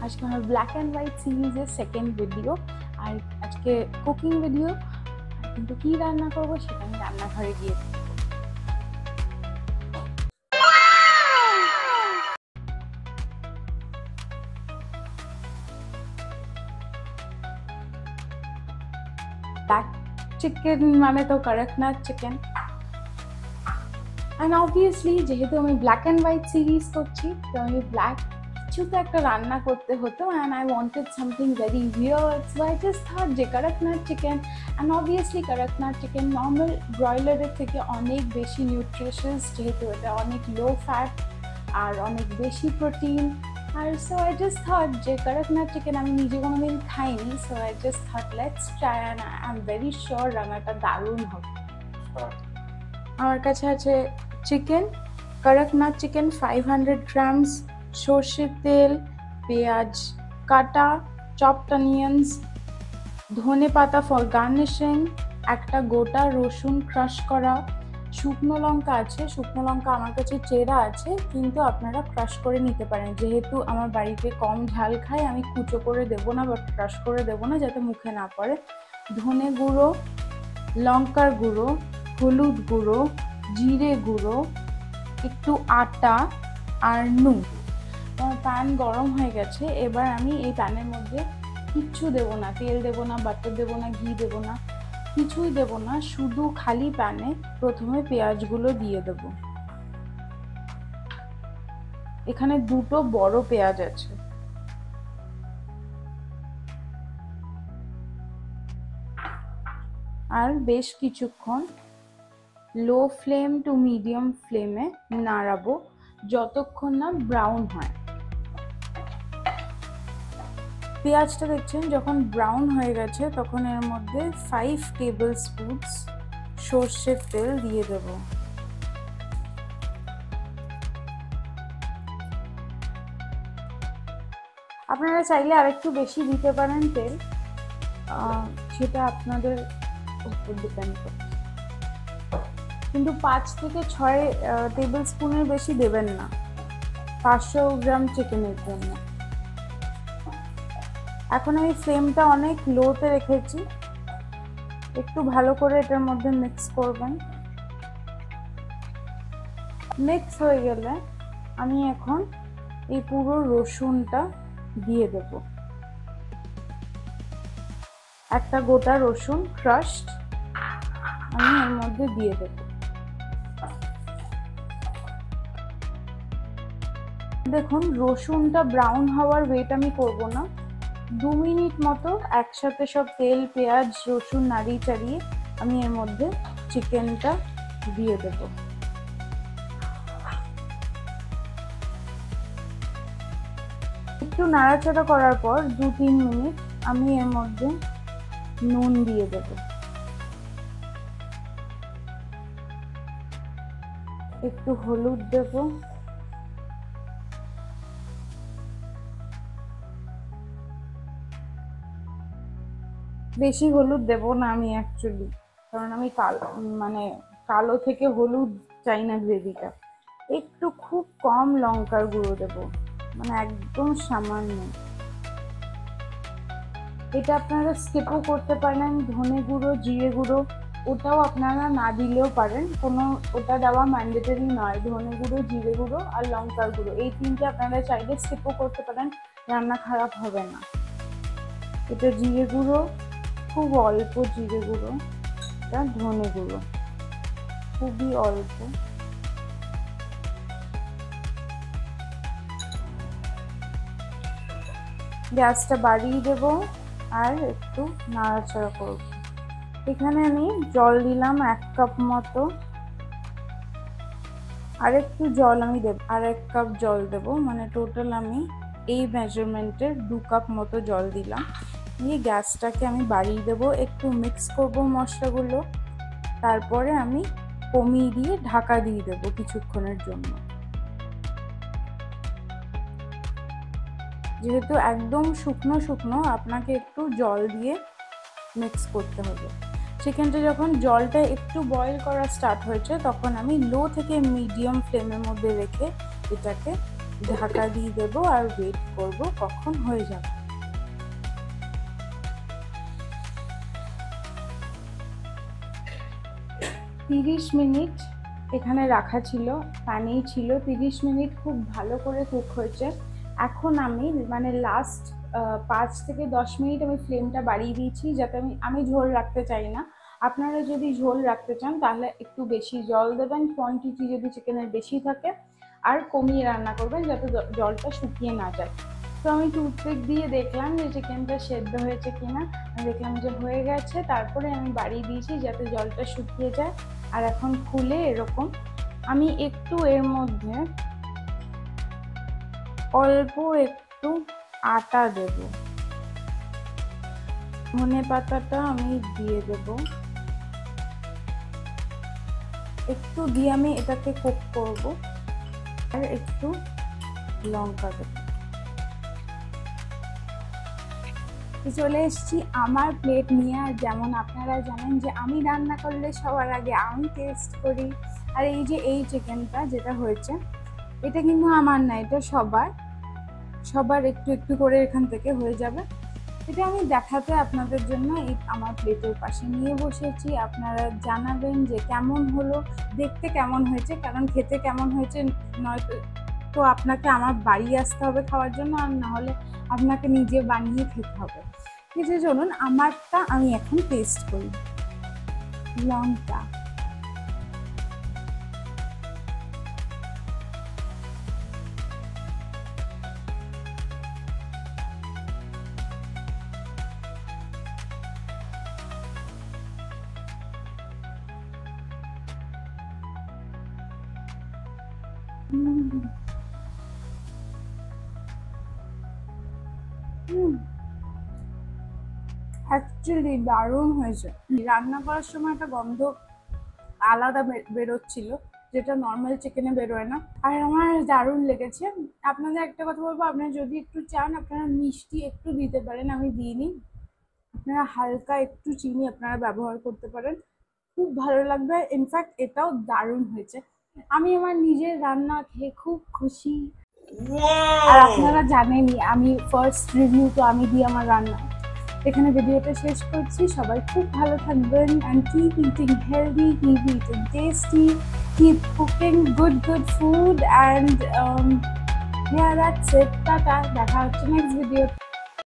আজকে আমার black and white সিরিজের সেকেন্ড ভিডিও, আর আজকে কুকিং ভিডিও। কিন্তু কি রান্না করবো সেটা আমি রান্নাঘরে গিয়ে ব্ল্যাক চিকেন মানে তো করকনাথ চিকেন, অ্যান্ড অবভিয়াসলি যেহেতু আমি ব্ল্যাক অ্যান্ড হোয়াইট সিরিজ করছি তো আমি ব্ল্যাক কিছু তো একটা রান্না করতে হতো, and I wanted something very weird, so I just thought যে Kadaknath chicken. And obviously Kadaknath chicken normal ব্রয়লারের থেকে অনেক বেশি নিউট্রিশিয়াস, যেহেতু এটা অনেক লো ফ্যাট আর অনেক বেশি প্রোটিন। আর সো আই জাস্ট থট যে করকনাথ চিকেন আমি নিজে কোনোদিন খাইনি, so I just thought let's try, and I am very sure রান্নাটা দারুণ হবে। আমার কাছে আছে চিকেন, করকনাথ চিকেন 500 গ্রামস, সর্ষের তেল, পেঁয়াজ কাটা, চপড অনিয়ন্স, ধনে পাতা ফর গার্নিশিং, একটা গোটা রসুন ক্রাশ করা, শুকনো লঙ্কা আছে। শুকনো লঙ্কা আমার কাছে চেরা আছে, কিন্তু আপনারা ক্রাশ করে নিতে পারেন। যেহেতু আমার বাড়িতে কম ঝাল খায় আমি কুচো করে দেবো না বা ক্রাশ করে দেবো না, যাতে মুখে না পড়ে। ধনে গুঁড়ো, লঙ্কার গুঁড়ো, হলুদ গুঁড়ো, জিরে গুঁড়ো, একটু আটা আর নুন। প্যান গরম হয়ে গেছে, এবার আমি এই প্যানের মধ্যে কিচ্ছু দেবো না, তেল দেবো না, বাটার দেবো না, ঘি দেবো না, কিছুই দেবো না। শুধু খালি প্যানে প্রথমে পেঁয়াজগুলো দিয়ে দেবো। এখানে দুটো বড় পেঁয়াজ আছে। আর বেশ কিছুক্ষণ লো ফ্লেম টু মিডিয়াম ফ্লেমে নাড়াবো যতক্ষণ না ব্রাউন হয়। পেঁয়াজটা দেখছেন যখন ব্রাউন হয়ে গেছে তখন এর মধ্যে 5 টেবিল স্পুনস সর্ষের তেল দিয়ে দেব। আপনারা চাইলে আরেকটু বেশি দিতে পারেন তেল, সেটা আপনাদের উপর ডিপেন্ড করছে, কিন্তু 5 থেকে 6 টেবিল স্পুনের বেশি দেবেন না 500 গ্রাম চিকেনের জন্য। এখন আমি ফ্লেমটা অনেক লোতে রেখেছি, একটু ভালো করে এটার মধ্যে মিক্স করবেন। মিক্স হয়ে গেলে আমি এখন এই পুরো রসুনটা দিয়ে দেব। একটা গোটা রসুন ক্রাশড আমি এর মধ্যে দিয়ে দেব। দেখুন রসুনটা ব্রাউন হওয়ার ওয়েট আমি করব না, 2 মিনিট মতো একসাথে সব তেল পেঁয়াজ রসুন নাড়িয়ে চাড়িয়ে আমি এর মধ্যে চিকেনটা দিয়ে দেব। একটু নাড়াচাড়া করার পর 2-3 মিনিট আমি এর মধ্যে নুন দিয়ে দেব। একটু হলুদ দেব, বেশি হলুদ দেব না আমি অ্যাকচুয়ালি, কারণ আমি কালো থেকে হলুদ চাই না গ্রেভিটা। একটু খুব কম লঙ্কার গুঁড়ো দেব, মানে একদম সামান্য। এটা আপনারা স্কিপও করতে পারেন। ধনে গুঁড়ো জিরে গুঁড়ো ওটাও আপনারা না দিলেও পারেন, ওটা দেওয়া ম্যান্ডেটরি নয়। ধনে গুঁড়ো জিরে গুঁড়ো আর লঙ্কার গুঁড়ো এই তিনটে আপনারা চাইলে স্কিপও করতে পারেন, রান্না খারাপ হবে না। এটা জিরে গুঁড়ো, খুব অল্প জিরে গুঁড়ো, এটা ধনে গুঁড়ো খুবই অল্প। গ্যাসটা বাড়িয়ে দেব আর একটু নাড়াচাড়া করব। এখানে আমি জল দিলাম 1 কাপ মতো, আর একটু জল আমি দেব, আর 1 কাপ জল দেব, মানে টোটাল আমি এই মেজারমেন্টের 2 কাপ মতো জল দিলাম। দিয়ে গ্যাসটাকে আমি বাড়িয়ে দেব, একটু মিক্স করব মশলাগুলো, তারপরে আমি কমিয়ে দিয়ে ঢাকা দিয়ে দেব কিছুক্ষণের জন্য। যেহেতু একদম শুকনো শুকনো আপনাকে একটু জল দিয়ে মিক্স করতে হবে। চিকেনটা যখন জলটা একটু বয়েল করা স্টার্ট হয়েছে তখন আমি লো থেকে মিডিয়াম ফ্লেমের মধ্যে রেখে এটাকে ঢাকা দিয়ে দেবো আর ওয়েট করব কখন হয়ে যাবে। 30 মিনিট এখানে রাখা ছিল, প্যানেই ছিল। 30 মিনিট খুব ভালো করে কুক হয়েছে। এখন আমি মানে লাস্ট 5 থেকে 10 মিনিট আমি ফ্লেমটা বাড়িয়ে দিয়েছি, যাতে আমি ঝোল রাখতে চাই না। আপনারা যদি ঝোল রাখতে চান তাহলে একটু বেশি জল দেবেন, কোয়ান্টিটি যদি চিকেনের বেশি থাকে, আর কমিয়ে রান্না করবেন যাতে জলটা শুকিয়ে না যায়। তো আমি টুথপিক দিয়ে দেখলাম যে চিকেনটা সেদ্ধ হয়েছে কিনা। আমি দেখলাম যে হয়ে গেছে, তারপরে আমি বাড়িয়ে দিয়েছি যাতে জলটা শুকিয়ে যায়। আর এখন খুলে এরকম আমি একটু এর মধ্যে অল্প একটু আটা দেব, ধনে পাতাটা আমি দিয়ে দেব, একটু দিয়ে আমি এটাকে কুক করব। আর একটু লঙ্কা দেব। চলে এসেছি আমার প্লেট নিয়ে। আর যেমন আপনারা জানেন যে আমি রান্না করলে সবার আগে আমি টেস্ট করি। আর এই যে এই চিকেনটা যেটা হয়েছে, এটা কিন্তু আমার না, এটা সবার একটু একটু করে এখান থেকে হয়ে যাবে। এটা আমি দেখাতে আপনাদের জন্য এই আমার প্লেটের পাশে নিয়ে বসেছি। আপনারা জানাবেন যে কেমন হলো, দেখতে কেমন হয়েছে, কারণ খেতে কেমন হয়েছে নয়তো তো আপনাকে আমার বাড়ি আসতে হবে খাওয়ার জন্য, আর না হলে আপনাকে নিজে বানিয়ে খেতে হবে। কিছু চলুন আমারটা আমি এখন টেস্ট করি। লঙ্কা, অ্যাকচুয়ালি দারুণ হয়েছে। রান্না করার সময় একটা গন্ধ আলাদা বেরোচ্ছিল, যেটা নর্মাল চিকেনে বেরোয় না। আর আমার দারুণ লেগেছে। আপনাদের একটা কথা বলবো, আপনারা যদি একটু চান আপনারা মিষ্টি একটু দিতে পারেন, আমি দিইনি। আপনারা হালকা একটু চিনি আপনারা ব্যবহার করতে পারেন, খুব ভালো লাগবে। ইনফ্যাক্ট এটাও দারুণ হয়েছে। আমি আমার নিজের রান্না খেয়ে খুব খুশি। আর আপনারা জানেনই আমি ফার্স্ট রিভিউ তো আমি দিই আমার রান্না। এখানে ভিডিওটা শেষ করছি। সবাই খুব ভালো থাকবেন, and keep eating healthy, keep eating tasty, keep cooking good food, and yeah, that's it. Tata, দেখা হচ্ছে নেক্সট ভিডিও।